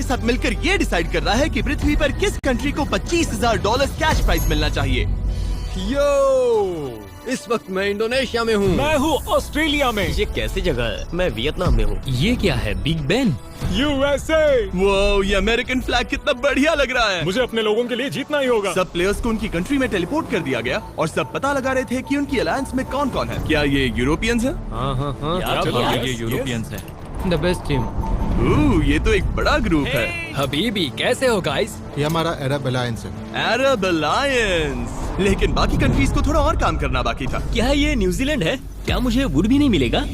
साथ मिलकर ये डिसाइड कर रहा है कि पृथ्वी पर किस कंट्री को $25,000 कैश प्राइज मिलना चाहिए। यो, इस वक्त मैं इंडोनेशिया में हूँ। मैं हूँ ऑस्ट्रेलिया में। ये कैसी जगह है? मैं वियतनाम में हूँ। ये क्या है, बिग बेन? यूएसए। वो ये अमेरिकन फ्लैग कितना बढ़िया लग रहा है। मुझे अपने लोगों के लिए जीतना ही होगा। सब प्लेयर्स को उनकी कंट्री में टेलीपोर्ट कर दिया गया और सब पता लगा रहे थे कि उनकी अलायंस में कौन कौन है। क्या ये यूरोपियंस हैं? हाँ हाँ हाँ। यार, चलो, हाँ, yes, ये yes. यूरोपियंस हैं। The best team. ये तो एक बड़ा ग्रुप है। हबीबी, कैसे हो गाइस? ये हमारा अरब अलायंस है। अरब अलायंस। लेकिन बाकी कंट्रीज को थोड़ा और काम करना बाकी था। क्या ये न्यूजीलैंड है? क्या मुझे वुड भी नहीं मिलेगा?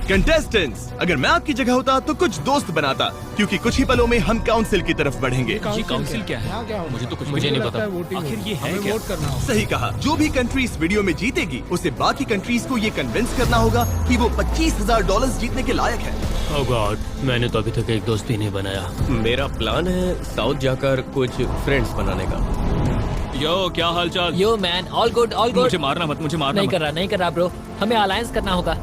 कंटेस्टेंट्स, अगर मैं आपकी जगह होता तो कुछ दोस्त बनाता, क्योंकि कुछ ही पलों में हम काउंसिल की तरफ बढ़ेंगे। ये काउंसिल क्या है? मुझे तो कुछ मुझे नहीं पता। आखिर ये है क्या? सही कहा। जो भी कंट्री इस वीडियो में जीतेगी उसे बाकी कंट्रीज को ये कन्विंस करना होगा कि वो $25,000 जीतने के लायक है। ओह गॉड, मैंने तो अभी तक एक दोस्त भी नहीं बनाया। मेरा प्लान है साउथ जाकर कुछ फ्रेंड्स बनाने का। यो, क्या हालचाल? Yo man, all good, all good. मुझे मारना मत, मुझे मारना नहीं मत। नहीं कर रहा ब्रो। हमें अलायंस करना होगा।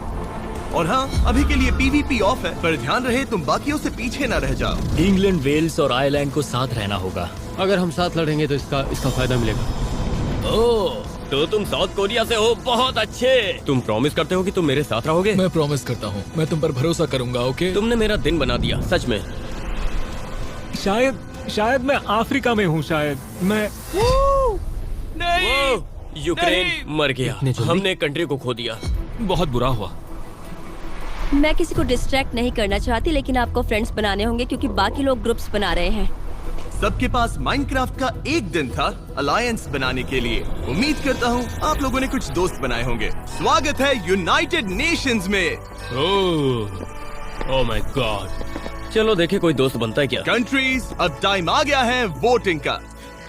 और हाँ, अभी के लिए PVP ऑफ है, पर ध्यान रहे तुम बाकियों से पीछे न रह जाओ। इंग्लैंड, वेल्स और आयरलैंड को साथ रहना होगा। अगर हम साथ लड़ेंगे तो इसका फायदा मिलेगा। ओह, तो तुम साउथ कोरिया से हो, बहुत अच्छे। तुम प्रॉमिस करते हो कि तुम मेरे साथ रहोगे? मैं प्रॉमिस करता हूँ, मैं तुम पर भरोसा करूंगा। ओके? तुमने मेरा दिन बना दिया, सच में। शायद मैं अफ्रीका में हूँ। शायद मैं नहीं, यूक्रेन मर गया। हमने कंट्री को खो दिया। बहुत बुरा हुआ। मैं किसी को डिस्ट्रैक्ट नहीं करना चाहती, लेकिन आपको फ्रेंड्स बनाने होंगे क्योंकि बाकी लोग ग्रुप्स बना रहे हैं। सबके पास माइनक्राफ्ट का एक दिन था अलायंस बनाने के लिए। उम्मीद करता हूँ आप लोगों ने कुछ दोस्त बनाए होंगे। स्वागत है यूनाइटेड नेशंस में। ओह माय गॉड। चलो देखे कोई दोस्त बनता है क्या। कंट्रीज, अब टाइम आ गया है वोटिंग का।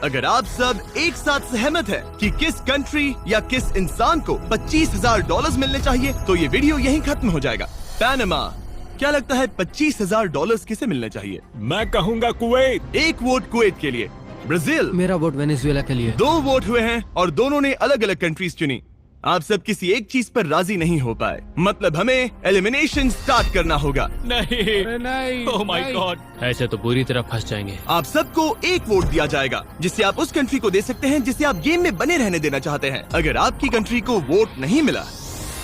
अगर आप सब एक साथ सहमत हैं कि किस कंट्री या किस इंसान को $25,000 मिलने चाहिए, तो ये वीडियो यहीं खत्म हो जाएगा। पैनामा, क्या लगता है $25,000 किसे मिलने चाहिए? मैं कहूँगा कुवैत। एक वोट कुवैत के लिए। ब्राजील, मेरा वोट वेनेजुएला के लिए। 2 वोट हुए हैं और दोनों ने अलग अलग कंट्रीज चुनी। आप सब किसी एक चीज पर राजी नहीं हो पाए, मतलब हमें एलिमिनेशन स्टार्ट करना होगा। नहीं, ओह माय गॉड। ऐसे तो पूरी तरह फंस जाएंगे। आप सबको एक वोट दिया जाएगा, जिससे आप उस कंट्री को दे सकते हैं जिसे आप गेम में बने रहने देना चाहते हैं। अगर आपकी कंट्री को वोट नहीं मिला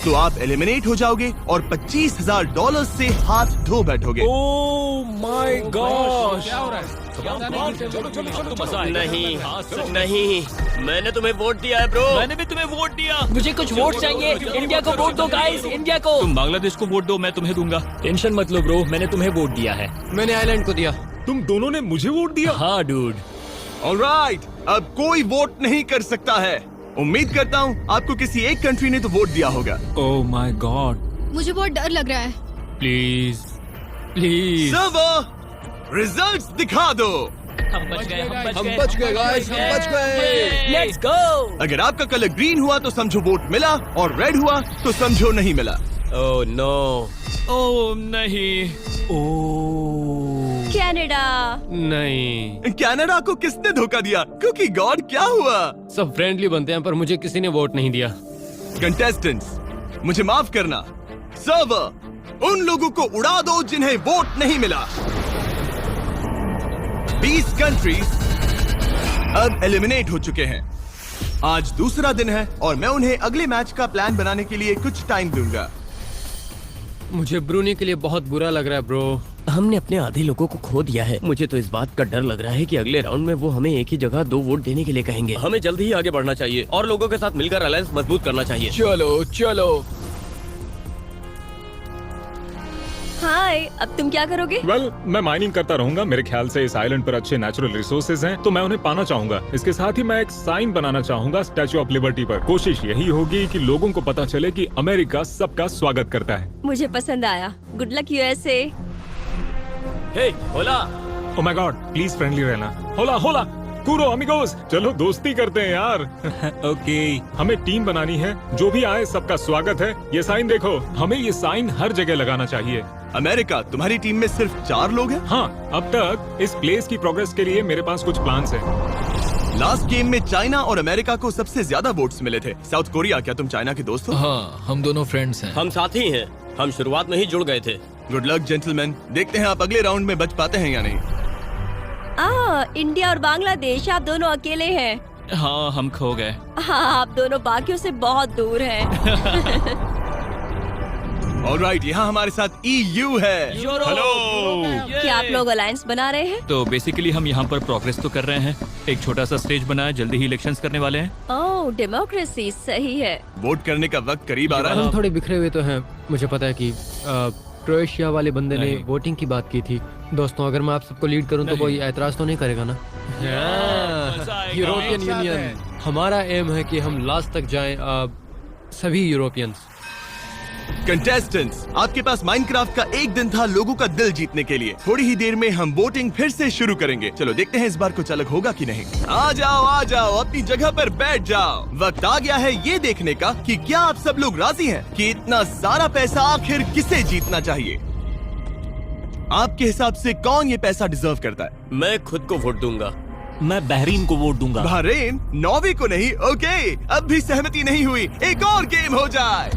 तो आप एलिमिनेट हो जाओगे और $25,000 से हाथ धो बैठोगे। ओह माय गॉड। नहीं, मैंने तुम्हें वोट दिया है ब्रो। मैंने भी तुम्हें वोट दिया। मुझे कुछ वोट चाहिए। इंडिया को वोट दो गाइस, इंडिया को। तुम बांग्लादेश को वोट दो, मैं तुम्हें दूंगा। टेंशन मत लो ब्रो, मैंने तुम्हें वोट दिया है। मैंने आयरलैंड को दिया। तुम दोनों ने मुझे वोट दिया? हाँ डूड। ऑलराइट, अब कोई वोट नहीं कर सकता है। उम्मीद करता हूँ आपको किसी एक कंट्री ने तो वोट दिया होगा। ओह माय गॉड। मुझे बहुत डर लग रहा है। Please please. सर्वर, रिजल्ट्स दिखा दो। हम बच गए गाइस, हम बच गए। Let's go. अगर आपका कलर ग्रीन हुआ तो समझो वोट मिला, और रेड हुआ तो समझो नहीं मिला। ओह नो। ओह नहीं। कनाडा। नहीं, कनाडा को किसने धोखा दिया? क्योंकि गॉड, क्या हुआ? सब फ्रेंडली बनते हैं पर मुझे किसी ने वोट नहीं दिया। कंटेस्टेंट्स, मुझे माफ करना। सर्वर, उन लोगों को उड़ा दो जिन्हें वोट नहीं मिला। 20 कंट्रीज अब एलिमिनेट हो चुके हैं। आज दूसरा दिन है और मैं उन्हें अगले मैच का प्लान बनाने के लिए कुछ टाइम दूंगा। मुझे ब्रूनी के लिए बहुत बुरा लग रहा है ब्रो। हमने अपने आधे लोगों को खो दिया है। मुझे तो इस बात का डर लग रहा है कि अगले राउंड में वो हमें एक ही जगह 2 वोट देने के लिए कहेंगे। हमें जल्दी ही आगे बढ़ना चाहिए और लोगों के साथ मिलकर अलायंस मजबूत करना चाहिए। चलो चलो। हाय, अब तुम क्या करोगे? वेल, मैं माइनिंग करता रहूंगा। मेरे ख्याल से इस आइलैंड पर अच्छे नेचुरल रिसोर्सेज हैं, तो मैं उन्हें पाना चाहूंगा। इसके साथ ही मैं एक साइन बनाना चाहूंगा स्टैचू ऑफ लिबर्टी पर। कोशिश यही होगी कि लोगों को पता चले कि अमेरिका सबका स्वागत करता है। मुझे पसंद आया। Good luck USA. हे, होला। Oh my god, please friendly रहना। होला होला, कूरो अमिगोस, चलो दोस्ती करते हैं यार। ओके। हमें टीम बनानी है। जो भी आए सबका स्वागत है। ये साइन देखो, हमें ये साइन हर जगह लगाना चाहिए। अमेरिका, तुम्हारी टीम में सिर्फ 4 लोग हैं? हाँ, अब तक इस प्लेस की प्रोग्रेस के लिए मेरे पास कुछ प्लान्स हैं। लास्ट गेम में चाइना और अमेरिका को सबसे ज्यादा वोट्स मिले थे। साउथ कोरिया, क्या तुम चाइना के दोस्त हो? हाँ, हम दोनों फ्रेंड्स हैं। हम साथी हैं। हम शुरुआत में ही जुड़ गए थे। Good luck gentleman. देखते हैं आप अगले राउंड में बच पाते हैं या नहीं। इंडिया और बांग्लादेश, आप दोनों अकेले हैं। हाँ, हम खो गए। हाँ, आप दोनों बाकियों से बहुत दूर हैं। ऑलराइट, यहाँ हमारे साथ EU है। हेलो। क्या आप लोग अलायंस बना रहे हैं? तो बेसिकली हम यहाँ पर प्रोग्रेस तो कर रहे हैं। एक छोटा सा स्टेज बनाया, जल्दी ही इलेक्शंस करने वाले हैं। ओह, डेमोक्रेसी, सही है। वोट करने का वक्त करीब आ रहा है। हम थोड़े बिखरे हुए तो हैं। मुझे पता है कि क्रोएशिया वाले बंदे ने नहीं। वोटिंग की बात की थी। दोस्तों, अगर मैं आप सबको लीड करूं तो नहीं। कोई ऐतराज तो नहीं करेगा ना? मजा आएगा। यूरोपियन यूनियन, हमारा एम है कि हम लास्ट तक जाएं, सभी यूरोपियंस। कंटेस्टेंट्स, आपके पास माइनक्राफ्ट का एक दिन था लोगों का दिल जीतने के लिए। थोड़ी ही देर में हम वोटिंग फिर से शुरू करेंगे। चलो देखते हैं इस बार कुछ अलग होगा कि नहीं। आ जाओ, अपनी जगह पर बैठ जाओ। वक्त आ गया है ये देखने का कि क्या आप सब लोग राजी हैं कि इतना सारा पैसा आखिर किसे जीतना चाहिए। आपके हिसाब से कौन ये पैसा डिजर्व करता है? मैं खुद को वोट दूंगा। मैं बहरीन को वोट दूंगा। बहरीन? नॉर्वे को नहीं? ओके, अब भी सहमति नहीं हुई। एक और गेम हो जाए।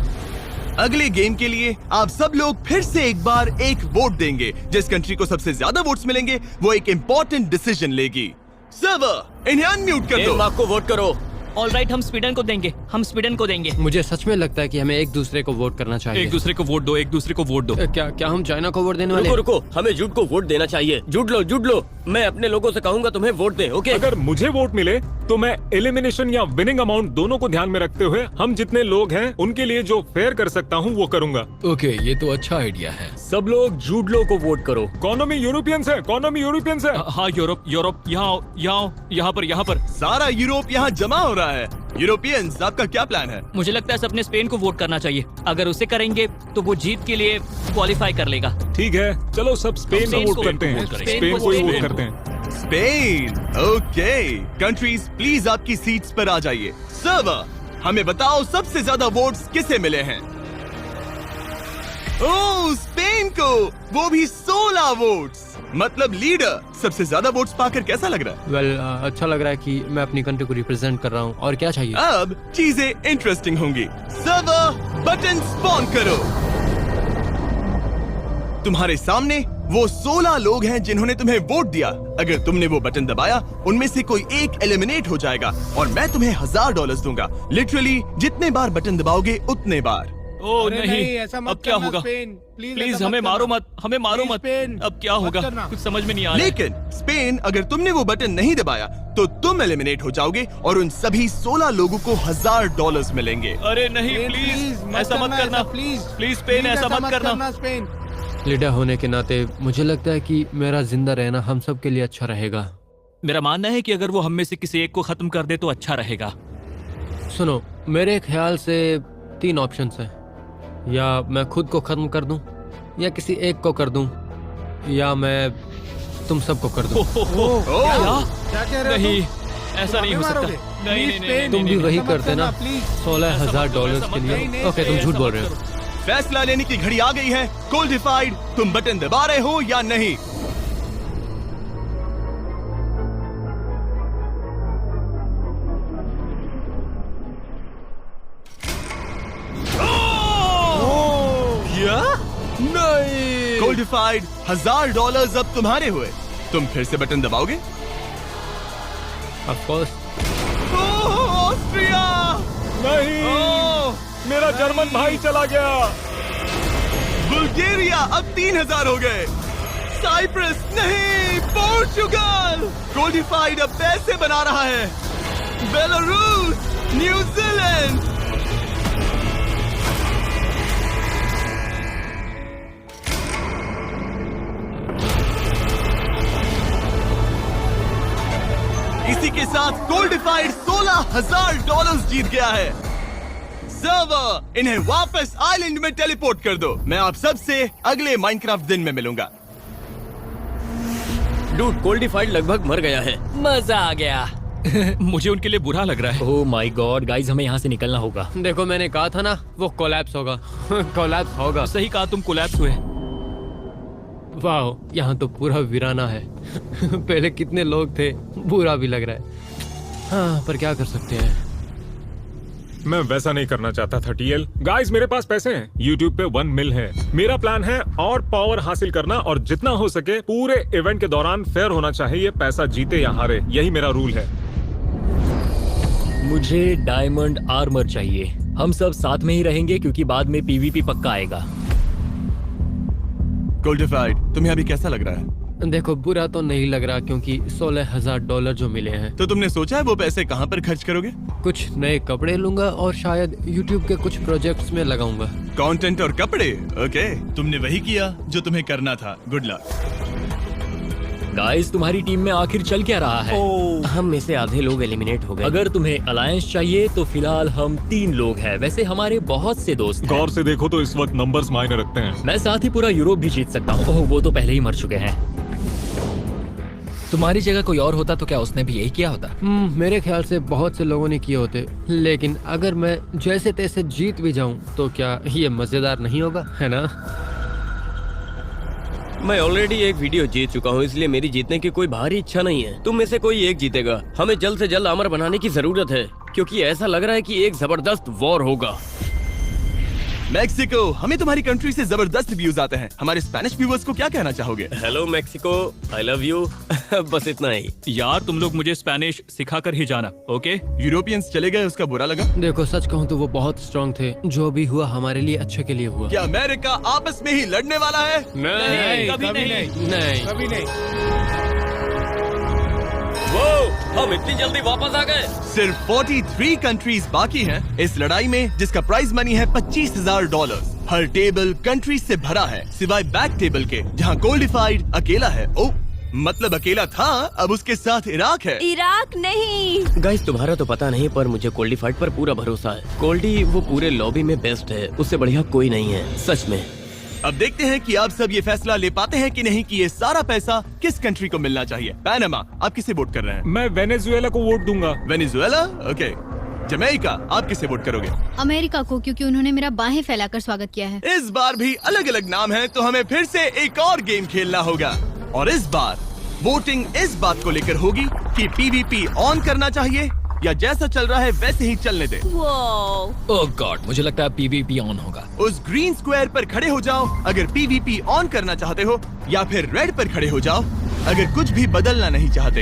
अगले गेम के लिए आप सब लोग फिर से एक बार एक वोट देंगे। जिस कंट्री को सबसे ज्यादा वोट्स मिलेंगे वो एक इम्पोर्टेंट डिसीजन लेगी। सर्वर, इन्हें अनम्यूट कर दो। डेनमार्क को वोट करो। ऑलराइट, हम स्वीडन को देंगे। मुझे सच में लगता है कि हमें एक दूसरे को वोट करना चाहिए। एक दूसरे को वोट दो। क्या हम चाइना को वोट देने वाले हैं? रुको, हमें जूट को वोट देना चाहिए। जुट लो। मैं अपने लोगों से कहूंगा तुम्हें वोट दे, ओके? अगर मुझे वोट मिले तो मैं एलिमिनेशन या विनिंग अमाउंट दोनों को ध्यान में रखते हुए हम जितने लोग हैं उनके लिए जो फेयर कर सकता हूँ वो करूंगा। ओके, ये तो अच्छा आइडिया है। सब लोग जूडलो को वोट करो। इकोनॉमी यूरोपियंस है। हाँ, यूरोप, यहाँ पर। सारा यूरोप यहाँ जमा हो रहा है। यूरोपियंस, आपका क्या प्लान है? मुझे लगता है सबने स्पेन को वोट करना चाहिए। अगर उसे करेंगे तो वो जीत के लिए क्वालिफाई कर लेगा। ठीक है, चलो सब स्पेन स्पेन को को वोट करते हैं। वोट करें। स्पेन को ही वोट करते हैं। Spain, okay. कंट्रीज प्लीज आपकी सीट्स पर आ जाइए। सर्वर, हमें बताओ सबसे ज्यादा वोट्स किसे मिले हैं? ओह, स्पेन को, वो भी 16 वोट्स। मतलब लीडर। सबसे ज्यादा वोट्स पाकर कैसा लग रहा है? वेल, अच्छा लग रहा है कि मैं अपनी कंट्री को रिप्रेजेंट कर रहा हूँ। और क्या चाहिए? अब चीजें इंटरेस्टिंग होंगी। सर्वर, बटन स्पॉन करो। तुम्हारे सामने वो 16 लोग हैं जिन्होंने तुम्हें वोट दिया। अगर तुमने वो बटन दबाया, उनमें से कोई एक एलिमिनेट हो जाएगा और मैं तुम्हें $1000 दूंगा। लिटरली जितने बार बटन दबाओगे उतने बार। ओ नहीं, अब क्या होगा? प्लीज हमें मारो मत। अब क्या होगा? कुछ समझ में नहीं आ रहा है। लेकिन स्पेन, अगर तुमने वो बटन नहीं दबाया तो तुम एलिमिनेट हो जाओगे और उन सभी 16 लोगों को $1000 मिलेंगे। अरे नहीं, प्लीज ऐसा मत करना। प्लीज स्पेन, ऐसा मत करना। लीडर होने के नाते मुझे लगता है कि मेरा जिंदा रहना हम सब के लिए अच्छा रहेगा। मेरा मानना है कि अगर वो हम में से किसी एक को खत्म कर दे तो अच्छा रहेगा। सुनो, मेरे ख्याल से 3 ऑप्शंस हैं। या मैं खुद को खत्म कर दूं, या किसी एक को कर दूं, या मैं तुम सबको कर दूं। नहीं, ऐसा नहीं हो सकता। नहीं, तुम भी वही करते ना $16,000 के लिए। ओके, तुम झूठ बोल रहे हो। फैसला लेने की घड़ी आ गई है। कोल्डिफाइड, तुम बटन दबा रहे हो या नहीं? नहीं। कोल्डिफाइड, $1000 अब तुम्हारे हुए। तुम फिर से बटन दबाओगे? Of course. ऑस्ट्रिया! नहीं, मेरा जर्मन भाई चला गया। बुल्गारिया, अब 3000 हो गए। साइप्रस नहीं, पोर्चुगल। कोल्डिफाइड अब पैसे बना रहा है। Belarus, New Zealand. इसी के साथ कोल्डिफाइड $16,000 जीत गया है। सर्वर, इन्हें वापस आइलैंड में टेलीपोर्ट कर दो। मैं आप सब से अगले माइनक्राफ्ट दिन में मिलूंगा। डूड, कोल्डिफाइड लगभग मर गया है। मजा आ गया। मुझे उनके लिए बुरा लग रहा है। ओह माय गॉड गाइस, हमें यहाँ से निकलना होगा। देखो, मैंने कहा था ना, वो कोलैप्स होगा। कोलैप्स होगा। सही कहा, तुम कोलैप्स हुए। वाह, यहाँ तो पूरा वीराना है। पहले कितने लोग थे, बुरा भी लग रहा है। हाँ, पर क्या कर सकते हैं। मैं वैसा नहीं करना चाहता था टीएल। गाइस मेरे पास पैसे हैं, YouTube पे 1 मिल है। मेरा प्लान है और पावर हासिल करना और जितना हो सके पूरे इवेंट के दौरान फेयर होना चाहिए, पैसा जीते या हारे, यही मेरा रूल है। मुझे डायमंड आर्मर चाहिए। हम सब साथ में ही रहेंगे क्योंकि बाद में पीवीपी पक्का आएगा। गोल्डिफाइड, तुम्हें अभी कैसा लग रहा है? देखो बुरा तो नहीं लग रहा क्योंकि $16,000 जो मिले हैं। तो तुमने सोचा है वो पैसे कहाँ पर खर्च करोगे? कुछ नए कपड़े लूंगा और शायद YouTube के कुछ प्रोजेक्ट्स में लगाऊंगा। कंटेंट और कपड़े? ओके, तुमने वही किया जो तुम्हें करना था। Good luck. गाइस तुम्हारी टीम में आखिर चल क्या रहा है? हम में से आधे लोग एलिमिनेट हो गए। अगर तुम्हें अलायंस चाहिए तो फिलहाल हम 3 लोग हैं। वैसे हमारे बहुत से दोस्त हैं। गौर से देखो तो इस वक्त नंबर्स मायने रखते हैं। मैं साथ ही पूरा यूरोप भी जीत सकता हूँ। ओह, वो तो पहले ही मर चुके हैं। तुम्हारी जगह कोई और होता तो क्या उसने भी यही किया होता? मेरे ख्याल से बहुत से लोगों ने किए होते, लेकिन अगर मैं जैसे तैसे जीत भी जाऊं तो क्या ये मजेदार नहीं होगा, है ना? मैं ऑलरेडी एक वीडियो जीत चुका हूँ, इसलिए मेरी जीतने की कोई भारी इच्छा नहीं है। तुम में से कोई एक जीतेगा। हमें जल्द से जल्द आर्मर बनाने की जरूरत है क्योंकि ऐसा लग रहा है कि एक जबरदस्त वॉर होगा। मैक्सिको, हमें तुम्हारी कंट्री से जबरदस्त व्यूज आते हैं। हमारे स्पेनिश व्यूअर्स को क्या कहना चाहोगे? Hello Mexico, I love you. बस इतना ही। यार तुम लोग मुझे स्पेनिश सिखा कर ही जाना, ओके? यूरोपियंस चले गए, उसका बुरा लगा? देखो सच कहूँ तो वो बहुत स्ट्रांग थे। जो भी हुआ हमारे लिए अच्छे के लिए हुआ। क्या अमेरिका आपस में ही लड़ने वाला है? नहीं, कभी नहीं। कभी नहीं। वो हम इतनी जल्दी वापस आ गए। सिर्फ 43 कंट्रीज बाकी हैं इस लड़ाई में, जिसका प्राइज मनी है $25,000। हर टेबल कंट्री से भरा है सिवाय बैक टेबल के, जहां गोल्डिफाइड अकेला है। ओ मतलब अकेला था, अब उसके साथ इराक है। इराक नहीं। गाइस तुम्हारा तो पता नहीं पर मुझे कोल्डीफाइड पर पूरा भरोसा है। कोल्डी वो पूरे लॉबी में बेस्ट है, उससे बढ़िया कोई नहीं है सच में। अब देखते हैं कि आप सब ये फैसला ले पाते हैं कि नहीं कि ये सारा पैसा किस कंट्री को मिलना चाहिए। पैनामा, आप किसे वोट कर रहे हैं? मैं वेनेजुएला को वोट दूंगा। वेनेजुएला? ओके। जमैका, आप किसे वोट करोगे? अमेरिका को, क्योंकि उन्होंने मेरा बाहें फैलाकर स्वागत किया है। इस बार भी अलग अलग नाम है, तो हमें फिर से एक और गेम खेलना होगा और इस बार वोटिंग इस बात को लेकर होगी कि पीवीपी ऑन करना चाहिए या जैसा चल रहा है वैसे ही चलने दे। ओह गॉड, मुझे लगता है पीवीपी ऑन होगा। उस ग्रीन स्क्वायर पर खड़े हो जाओ अगर पीवीपी ऑन करना चाहते हो, या फिर रेड पर खड़े हो जाओ अगर कुछ भी बदलना नहीं चाहते।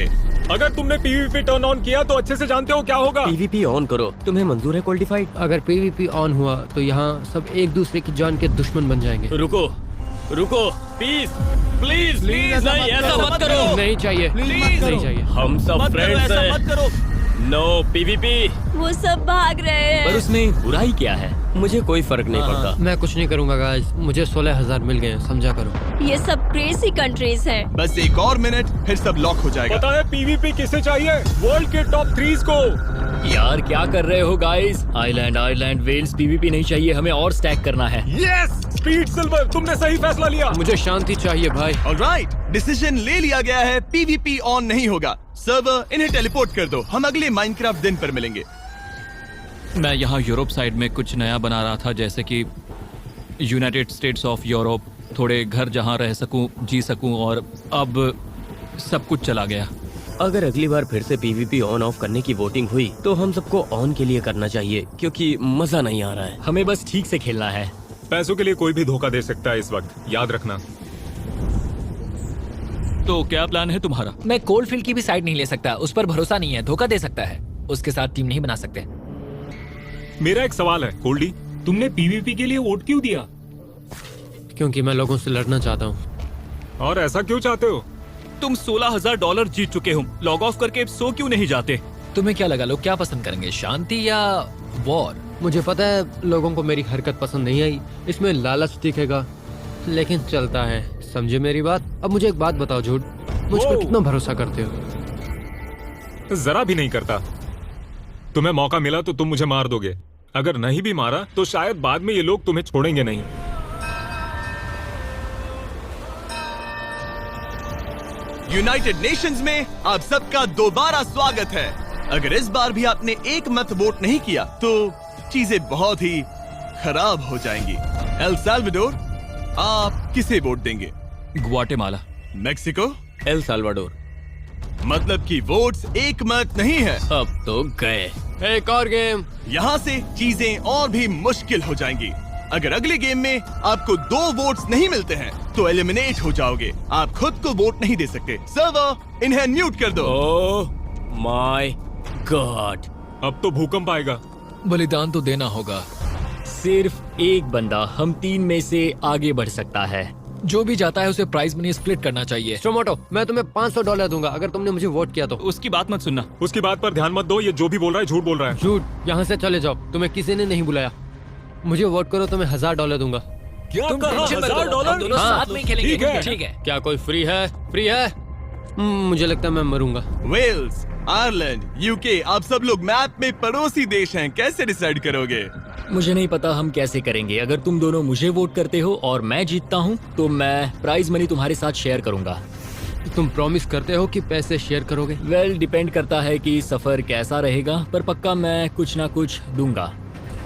अगर तुमने पीवीपी टर्न ऑन किया तो अच्छे से जानते हो क्या होगा। पीवीपी ऑन करो। तुम्हें मंजूर है कोल्डीफाइड? अगर पीवीपी ऑन हुआ तो यहाँ सब एक दूसरे की जान के दुश्मन बन जाएंगे। रुको रुको, प्लीज प्लीज प्लीज नहीं, ऐसा मत करो। नहीं चाहिए, नहीं चाहिए। हम सब फ्रेंड्स हैं। मत करो। No PVP. वो सब भाग रहे हैं। पर उसमें बुराई क्या है? मुझे कोई फर्क नहीं पड़ता। मैं कुछ नहीं करूंगा गाइस, मुझे 16,000 मिल गए, समझा करो। ये सब क्रेजी कंट्रीज हैं। बस एक और मिनट फिर सब लॉक हो जाएगा। पता है पीवीपी किसे चाहिए? वर्ल्ड के टॉप 3 को। यार क्या कर रहे हो गाइस? आइलैंड वेल्स पीवीपी नहीं चाहिए, हमें और स्टैक करना है। यस स्पीड सिल्वर, तुमने सही फैसला लिया। मुझे शांति चाहिए भाई। ऑलराइट, डिसीजन ले लिया गया है, पीवीपी ऑन नहीं होगा। सर्वर इन्हें टेलीपोर्ट कर दो, हम अगले माइनक्राफ्ट दिन पर मिलेंगे। मैं यहाँ यूरोप साइड में कुछ नया बना रहा था, जैसे कि यूनाइटेड स्टेट्स ऑफ यूरोप, थोड़े घर जहाँ रह सकूं, जी सकूं, और अब सब कुछ चला गया। अगर अगली बार फिर से पीवीपी ऑन ऑफ करने की वोटिंग हुई तो हम सबको ऑन के लिए करना चाहिए क्योंकि मजा नहीं आ रहा है। हमें बस ठीक से खेलना है। पैसों के लिए कोई भी धोखा दे सकता है इस वक्त, याद रखना। तो क्या प्लान है तुम्हारा? मैं कोलफील्ड की भी साइड नहीं ले सकता, उस पर भरोसा नहीं है, धोखा दे सकता है। उसके साथ टीम नहीं बना सकते। मेरा एक सवाल है कोल्डी, तुमने पीवीपी के लिए वोट क्यों दिया? क्योंकि मैं लोगों से लड़ना चाहता हूँ। और ऐसा क्यों चाहते हो? तुम $16,000 जीत चुके हो, लॉग ऑफ करके सो क्यों नहीं जाते? तुम्हें क्या लगा लोग क्या पसंद करेंगे, शांति या वॉर? मुझे पता है लोगों को मेरी हरकत पसंद नहीं आई, इसमें लालच दिखेगा, लेकिन चलता है, समझे मेरी बात। अब मुझे एक बात बताओ झूठ, मुझ पर कितना भरोसा करते हो? जरा भी नहीं करता। तुम्हें मौका मिला तो तुम मुझे मार दोगे, अगर नहीं भी मारा तो शायद बाद में ये लोग तुम्हें छोड़ेंगे नहीं। यूनाइटेड नेशंस में आप सबका दोबारा स्वागत है। अगर इस बार भी आपने एक मत वोट नहीं किया तो चीजें बहुत ही खराब हो जाएंगी। एल साल्वाडोर, आप किसे वोट देंगे? ग्वाटेमाला। मेक्सिको? El Salvador. मतलब कि वोट्स एक मत नहीं है। अब तो गए। एक और गेम। यहाँ से चीजें और भी मुश्किल हो जाएंगी। अगर अगले गेम में आपको 2 वोट्स नहीं मिलते हैं तो एलिमिनेट हो जाओगे। आप खुद को वोट नहीं दे सकते। सर्वर, इन्हें म्यूट कर दो। ओह माय गॉड, अब तो भूकंप आएगा। बलिदान तो देना होगा। सिर्फ एक बंदा हम 3 में से आगे बढ़ सकता है। जो भी जाता है उसे प्राइज मनी स्प्लिट करना चाहिए। टोमेटो, मैं तुम्हें $500 दूंगा अगर तुमने मुझे वोट किया तो। उसकी बात मत सुनना। उसकी बात पर ध्यान मत दो, ये जो भी बोल रहा है झूठ बोल रहा है। झूठ, यहाँ से चले जाओ। तुम्हें किसी ने नहीं बुलाया। मुझे वोट करो तो मैं $1000 दूंगा। तुम टेंशन मत लो, हम दोनों हाँ, साथ में खेलेंगे। ठीक है। क्या कोई फ्री है? फ्री है? मुझे लगता है मैं मरूंगा। वेल्स, आयरलैंड, यूके, आप सब लोग मैप में पड़ोसी देश हैं। कैसे डिसाइड करोगे? मुझे नहीं पता हम कैसे करेंगे। अगर तुम दोनों मुझे वोट करते हो और मैं जीतता हूँ तो मैं प्राइज मनी तुम्हारे साथ शेयर करूंगा। तुम प्रॉमिस करते हो कि पैसे शेयर करोगे? वेल, डिपेंड करता है कि सफर कैसा रहेगा, पर पक्का मैं कुछ ना कुछ दूंगा।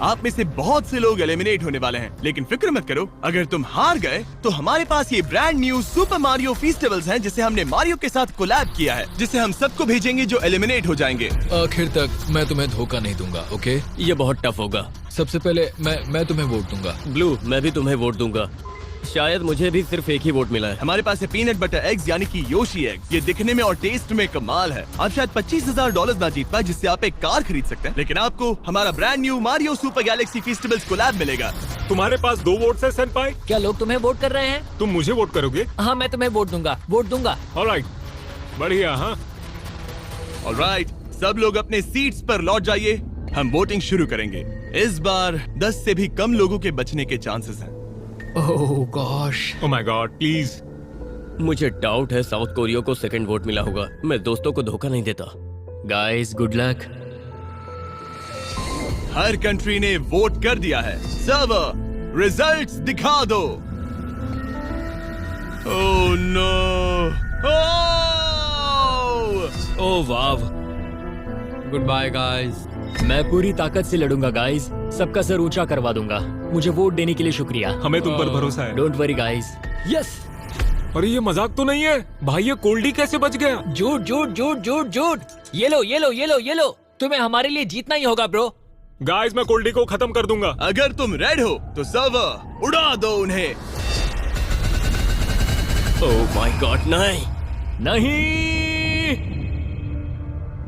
आप में से बहुत से लोग एलिमिनेट होने वाले हैं, लेकिन फिक्र मत करो। अगर तुम हार गए तो हमारे पास ये brand new super Mario festivals हैं, जिसे हमने मारियो के साथ कोलैब किया है, जिसे हम सबको भेजेंगे जो एलिमिनेट हो जाएंगे। आखिर तक मैं तुम्हें धोखा नहीं दूंगा, ओके? ये बहुत टफ होगा। सबसे पहले मैं तुम्हें वोट दूंगा। ब्लू, मैं भी तुम्हें वोट दूंगा। शायद मुझे भी सिर्फ एक ही वोट मिला है। हमारे पास है पीनट बटर एग्स, यानी कि योशी एग्स। ये दिखने में और टेस्ट में कमाल है। आप शायद $25,000 ना जीत पाए, जिससे आप एक कार खरीद सकते हैं, लेकिन आपको हमारा brand new Mario Super Galaxy festivals collab मिलेगा। तुम्हारे पास 2 वोट्स है सेनपाई। क्या लोग तुम्हें वोट कर रहे हैं? तुम मुझे वोट करोगे? हाँ, मैं तुम्हें वोट दूंगा। ऑलराइट, बढ़िया। हाँ, ऑलराइट, सब लोग अपने सीट्स पर लौट जाइए। हम वोटिंग शुरू करेंगे। इस बार 10 से भी कम लोगों के बचने के चांसेस हैं। Oh gosh. Oh my god, please. मुझे डाउट है साउथ कोरिया को सेकंड वोट मिला होगा। मैं दोस्तों को धोखा नहीं देता। Guys, good luck. हर कंट्री ने वोट कर दिया है। सर्वर, रिजल्ट्स दिखा दो। Oh no. Oh wow. Good bye guys. मैं पूरी ताकत से लड़ूंगा गाइस। सबका सर ऊंचा करवा दूंगा। मुझे वोट देने के लिए शुक्रिया। हमें तुम पर भरोसा है। Don't worry guys. यस। अरे ये मजाक तो नहीं है भाई, ये कोल्डी कैसे बच गया? झूठ। ये लो। तुम्हें हमारे लिए जीतना ही होगा ब्रो। गाइस, मैं कोल्डी को खत्म कर दूंगा। अगर तुम रेड हो तो सर्वर, उड़ा दो उन्हें। ओह माय गॉड, नहीं।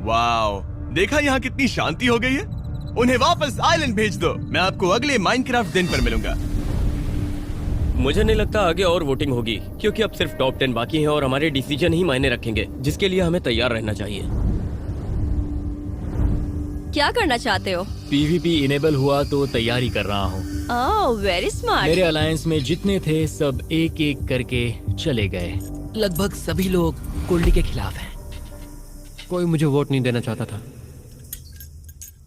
वाओ, देखा यहाँ कितनी शांति हो गई है। उन्हें वापस आइलैंड भेज दो। मैं आपको अगले माइनक्राफ्ट दिन पर मिलूंगा। मुझे नहीं लगता आगे और वोटिंग होगी, क्योंकि अब सिर्फ टॉप 10 बाकी हैं और हमारे डिसीजन ही मायने रखेंगे, जिसके लिए हमें तैयार रहना चाहिए। क्या करना चाहते हो? पीवीपी इनेबल हुआ तो तैयारी कर रहा हूँ। ओह, वेरी स्मार्ट। मेरे अलायंस में जितने थे सब एक एक करके चले गए। लगभग सभी लोग कोल्डी के खिलाफ हैं। कोई मुझे वोट नहीं देना चाहता था।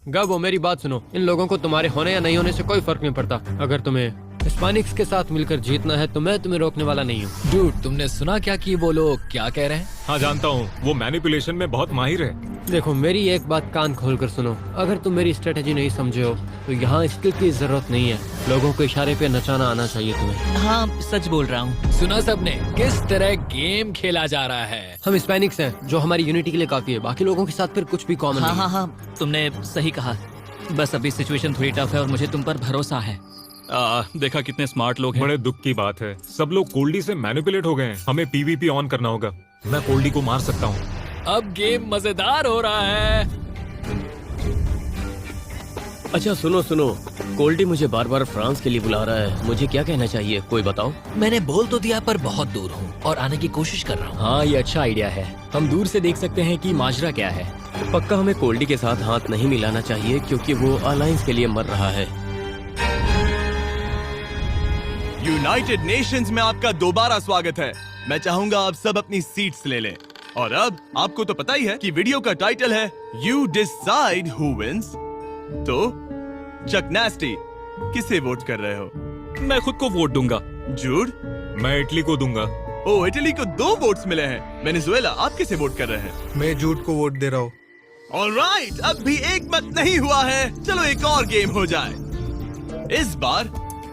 गबो, मेरी बात सुनो। इन लोगों को तुम्हारे होने या नहीं होने से कोई फर्क नहीं पड़ता। अगर तुम्हें हिस्पैनिक्स के साथ मिलकर जीतना है तो मैं तुम्हें रोकने वाला नहीं हूँ। डूड, तुमने सुना क्या कि वो लोग क्या कह रहे हैं? हाँ, जानता हूँ। वो मैनिपुलेशन में बहुत माहिर है। देखो, मेरी एक बात कान खोल कर सुनो। अगर तुम मेरी स्ट्रेटेजी नहीं समझे हो तो यहाँ स्किल की जरूरत नहीं है। लोगों को इशारे पे नचाना आना चाहिए तुम्हें। हाँ, सच बोल रहा हूँ। सुना सबने किस तरह गेम खेला जा रहा है? हम हिस्पैनिक्स हैं, जो हमारी यूनिटी के लिए काफी है। बाकी लोगों के साथ फिर कुछ भी कॉमन नहीं है। हाँ, तुमने सही कहा। बस अभी सिचुएशन थोड़ी टफ है और मुझे तुम पर भरोसा है। देखा कितने स्मार्ट लोग हैं। बड़े दुख की बात है, सब लोग कोल्डी से मैनिपुलेट हो गए हैं। हमें पीवीपी ऑन करना होगा। मैं कोल्डी को मार सकता हूँ। अब गेम मजेदार हो रहा है। अच्छा सुनो, कोल्डी मुझे बार बार फ्रांस के लिए बुला रहा है। मुझे क्या कहना चाहिए, कोई बताओ? मैंने बोल तो दिया, पर बहुत दूर हूँ और आने की कोशिश कर रहा हूँ। हाँ, ये अच्छा आइडिया है। हम दूर से देख सकते हैं कि माजरा क्या है। पक्का हमें कोल्डी के साथ हाथ नहीं मिलाना चाहिए, क्योंकि वो अलायंस के लिए मर रहा है। यूनाइटेड नेशंस में आपका दोबारा स्वागत है। मैं चाहूंगा आप सब अपनी सीट्स ले लें। और अब आपको तो पता ही है कि वीडियो का टाइटल है यू डिसाइड हु विंस। तो चक नास्टी, किसे वोट कर रहे हो? मैं खुद को वोट दूंगा। जूड? मैं इटली को दूंगा। ओ, इटली को 2 वोट्स मिले हैं। वेनेजुएला, आप किसे वोट कर रहे हैं? मैं जूट को वोट दे रहा हूँ। ऑलराइट, अब भी एक मत नहीं हुआ है। चलो एक और गेम हो जाए। इस बार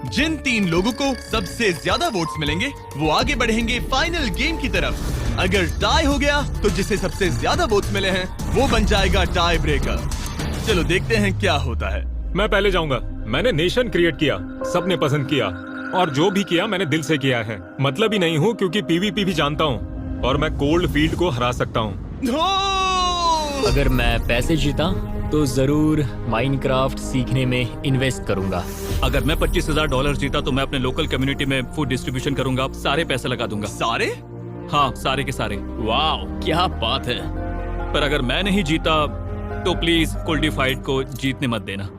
जिन 3 लोगों को सबसे ज्यादा वोट्स मिलेंगे वो आगे बढ़ेंगे फाइनल गेम की तरफ। अगर टाई हो गया तो जिसे सबसे ज्यादा वोट्स मिले हैं वो बन जाएगा टाई ब्रेकर। चलो देखते हैं क्या होता है। मैं पहले जाऊंगा। मैंने नेशन क्रिएट किया, सबने पसंद किया, और जो भी किया मैंने दिल से किया है। मतलब ही नहीं हूँ क्योंकि पीवीपी भी जानता हूँ और मैं कोल्ड फील्ड को हरा सकता हूँ। अगर मैं पैसे जीता तो जरूर माइनक्राफ्ट सीखने में इन्वेस्ट करूंगा। अगर मैं $25,000 जीता तो मैं अपने लोकल कम्युनिटी में फूड डिस्ट्रीब्यूशन करूंगा, सारे पैसे लगा दूंगा। सारे? हाँ, सारे के सारे। वाह, क्या बात है। पर अगर मैं नहीं जीता तो प्लीज कोल्डिफाइड को जीतने मत देना।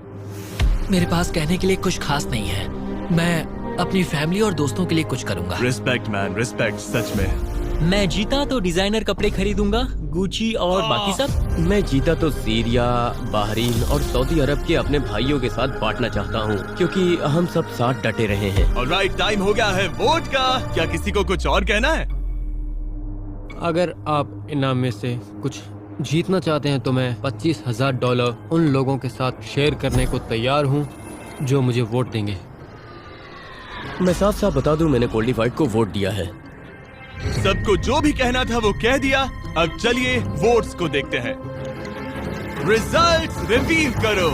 मेरे पास कहने के लिए कुछ खास नहीं है। मैं अपनी फैमिली और दोस्तों के लिए कुछ करूंगा। रिस्पेक्ट मैन, रिस्पेक्ट सच में। मैं जीता तो डिजाइनर कपड़े खरीदूंगा, गुची और बाकी सब। मैं जीता तो सीरिया, बहरीन और सऊदी अरब के अपने भाइयों के साथ बांटना चाहता हूँ क्योंकि हम सब साथ डटे रहे हैं। ऑलराइट, टाइम हो गया है वोट का। क्या किसी को कुछ और कहना है? अगर आप इनाम में से कुछ जीतना चाहते हैं तो मैं $25,000 उन लोगों के साथ शेयर करने को तैयार हूँ जो मुझे वोट देंगे। मैं साफ साफ बता दूं, मैंने कोल्डिफाइड को वोट दिया है। सबको जो भी कहना था वो कह दिया। अब चलिए वोट्स को देखते हैं। रिजल्ट्स रिवील करो।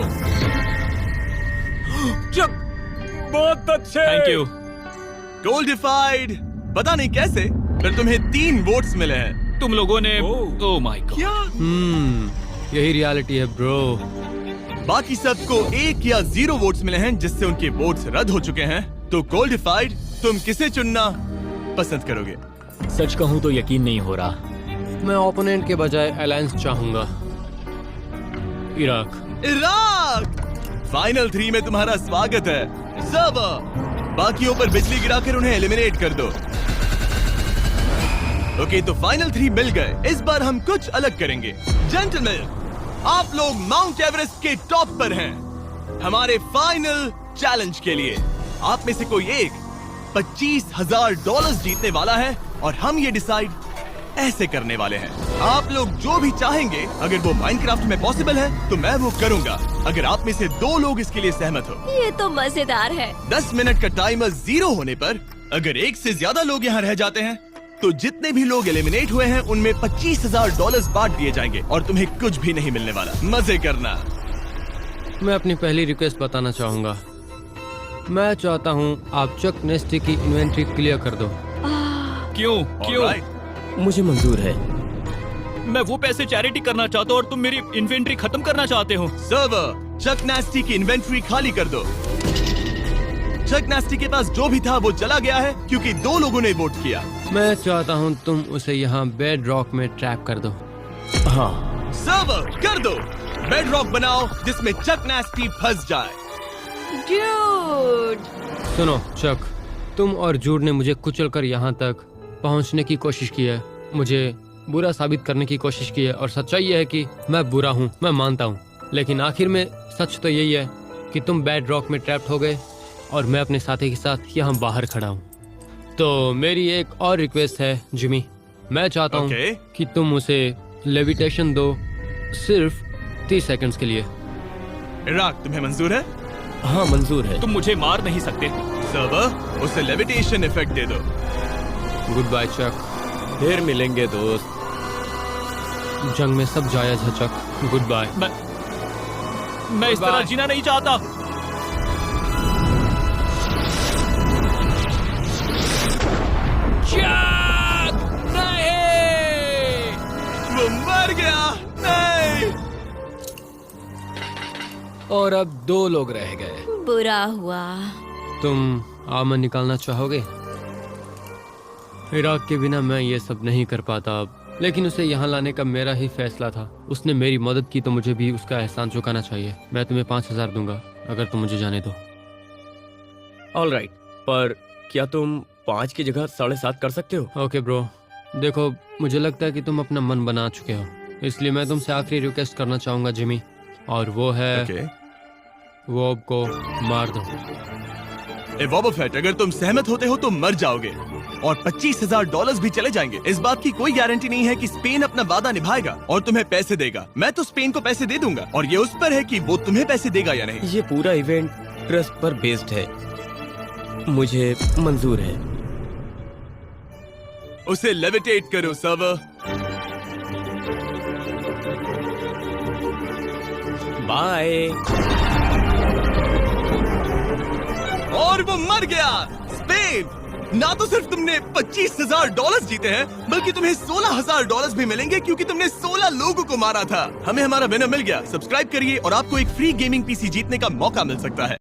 बहुत अच्छे। Thank you. कोल्डिफाइड, पता नहीं कैसे पर तुम्हें 3 वोट्स मिले हैं। तुम लोगों ने ओह माय गॉड। क्या? यही रियलिटी है ब्रो। बाकी सबको 1 या 0 वोट्स मिले हैं जिससे उनके वोट्स रद्द हो चुके हैं। तो कोल्डिफाइड, तुम किसे चुनना पसंद करोगे? सच कहूँ तो यकीन नहीं हो रहा। मैं ओपोनेंट के बजाय अलायंस चाहूंगा। इराक। फाइनल 3 में तुम्हारा स्वागत है। सब बाकियों पर बिजली गिराकर उन्हें एलिमिनेट कर दो। ओके, तो फाइनल 3 मिल गए। इस बार हम कुछ अलग करेंगे। जेंटलमैन, आप लोग माउंट एवरेस्ट के टॉप पर हैं। हमारे फाइनल चैलेंज के लिए आप में से कोई एक $25,000 जीतने वाला है और हम ये डिसाइड ऐसे करने वाले हैं। आप लोग जो भी चाहेंगे, अगर वो माइनक्राफ्ट में पॉसिबल है तो मैं वो करूंगा। अगर आप में से 2 लोग इसके लिए सहमत हो। ये तो मजेदार है। 10 मिनट का टाइमर 0 होने पर अगर 1 से ज्यादा लोग यहाँ रह जाते हैं तो जितने भी लोग एलिमिनेट हुए हैं उनमें $25,000 बांट दिए जाएंगे और तुम्हें कुछ भी नहीं मिलने वाला। मजे करना। मैं अपनी पहली रिक्वेस्ट बताना चाहूंगा। मैं चाहता हूँ आप चक नेस्टी की इन्वेंट्री क्लियर कर दो। क्यों? Alright. मुझे मंजूर है। मैं वो पैसे चैरिटी करना चाहता हूँ और तुम मेरी इन्वेंट्री खत्म करना चाहते हो। सर्वर, चक नास्टी की इन्वेंट्री खाली कर दो। चक नास्टी के पास जो भी था वो चला गया है क्योंकि 2 लोगों ने वोट किया। मैं चाहता हूँ तुम उसे यहाँ बेड रॉक में ट्रैप कर दो। हाँ, सर्वर, कर दो। बेड रॉक बनाओ जिसमें चक नास्टी फंस जाए। ड्यूड, सुनो चक, तुम और जूड ने मुझे कुचलकर यहाँ तक पहुँचने की कोशिश की है, मुझे बुरा साबित करने की कोशिश की है और सच्चाई ये है कि मैं बुरा हूँ, मैं मानता हूँ। लेकिन आखिर में सच तो यही है कि तुम बेड रॉक में ट्रैप्ड हो गए और मैं अपने साथी के साथ यहाँ बाहर खड़ा हूँ। तो मेरी एक और रिक्वेस्ट है जिमी, मैं चाहता हूँ कि तुम उसे लेविटेशन दो, सिर्फ 30 सेकंड्स के लिए। इराक, तुम्हें मंजूर है? हाँ मंजूर है। तुम मुझे मार नहीं सकते। सर्वर, उसे लेविटेशन इफेक्ट दे दो। गुड बाय चक। फिर मिलेंगे दोस्त। जंग में सब जायज है चक। Good bye. मैं इस तरह जीना नहीं चाहता। नहीं, वो मर गया। नहीं। और अब 2 लोग रह गए। बुरा हुआ। तुम आमन निकालना चाहोगे? इराक के बिना मैं ये सब नहीं कर पाता अब, लेकिन उसे यहाँ लाने का मेरा ही फैसला था। उसने मेरी मदद की तो मुझे भी उसका एहसान चुकाना चाहिए। मैं तुम्हें 5,000 दूंगा अगर तुम मुझे जाने दो। ऑलराइट, पर क्या तुम 5 की जगह 7.5 कर सकते हो? ओके ब्रो, देखो मुझे लगता है कि तुम अपना मन बना चुके हो, इसलिए मैं तुमसे आखिरी रिक्वेस्ट करना चाहूंगा जिमी, और वो है वॉब को मार दो। वॉबा फेट, अगर तुम सहमत होते हो तो मर जाओगे और $25,000 भी चले जाएंगे। इस बात की कोई गारंटी नहीं है कि स्पेन अपना वादा निभाएगा और तुम्हें पैसे देगा। मैं तो स्पेन को पैसे दे दूंगा और ये उस पर है कि वो तुम्हें पैसे देगा या नहीं। ये पूरा इवेंट ट्रस्ट पर बेस्ड है। मुझे मंजूर है। उसे लेविटेट करो सर्वर। बाय। और वो मर गया। स्पेन, ना तो सिर्फ तुमने $25,000 जीते हैं, बल्कि तुम्हें $16,000 भी मिलेंगे क्योंकि तुमने 16 लोगों को मारा था। हमें हमारा विनर मिल गया। सब्सक्राइब करिए और आपको एक फ्री गेमिंग पीसी जीतने का मौका मिल सकता है।